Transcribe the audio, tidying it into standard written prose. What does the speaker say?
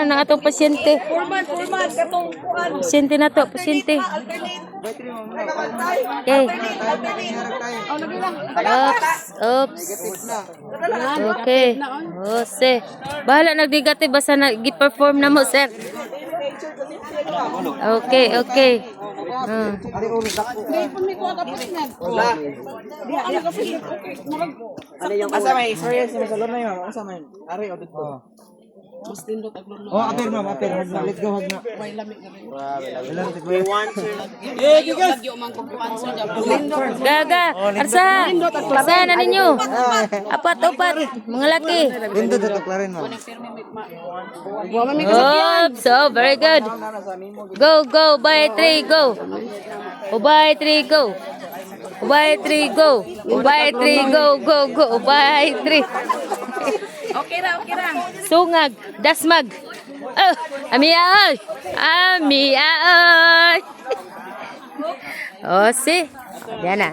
na ng atong pasyente. Pasyente na to, pasyente. Okay. Oops. Okay. Ose. Bahala nagdigati basta nag-perform na mo, sir. Okay, okay. Asa may experience sa salon na yun? Asa may? Ari, o dito. Mas tindot aglon. Oh, apir ma'am, apir. Let's go, hag na. May lamig na rin. We want to. Gaga, arsa. Arsa na ninyo. Apat-upat, mga laki. Lindo dito klarin ma'am. Oops, oh, very good. Go, go, by 3, go. By 3, go. By 3, go. By 3, go, go, go. By 3. Okay ra, okay ra. Sungag, dasmag. Oh, amiya oy. Amiya oy. Oh, si. Yan na.